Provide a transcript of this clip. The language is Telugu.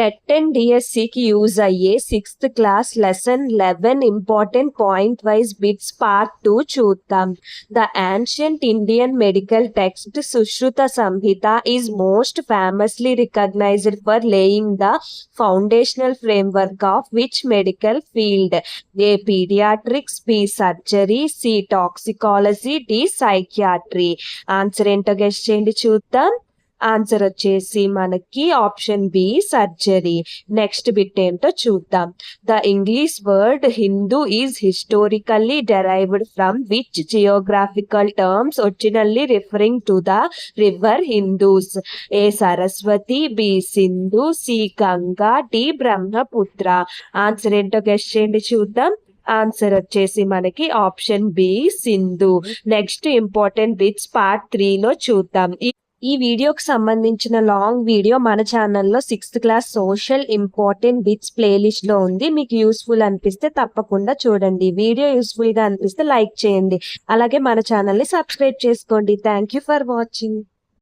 టెట్ అండ్ డిఎస్సికి యూజ్ అయ్యే 6th class lesson 11 important point wise bits part 2 చూద్దాం. The ancient Indian medical text Sushruta Samhita is most famously recognised for laying the foundational framework of which medical field? A paediatrics, B surgery, C toxicology, D psychiatry. Answer ఏంటో గెస్ చేయండి చూద్దాం. ఆన్సర్ వచ్చేసి మనకి option B surgery. Next bit ఏంటో చూద్దాం. The English word Hindu is historically derived from which geographical terms originally referring to the river Indus? A Saraswati, B Sindhu, C Ganga, D Brahmaputra. Answer ఏంటో గెస్ చేయండి చూద్దాం. ఆన్సర్ వచ్చేసి మనకి option B Sindhu. Next important bits part 3లో చూద్దాం. ఈ వీడియోకి సంబంధించిన లాంగ్ వీడియో మన ఛానల్లో 6th class social important bits ప్లేలిస్ట్లో ఉంది. మీకు యూస్ఫుల్ అనిపిస్తే తప్పకుండా చూడండి. వీడియో యూస్ఫుల్గా అనిపిస్తే లైక్ చేయండి. అలాగే మన ఛానల్ని సబ్స్క్రైబ్ చేసుకోండి. Thank you for watching.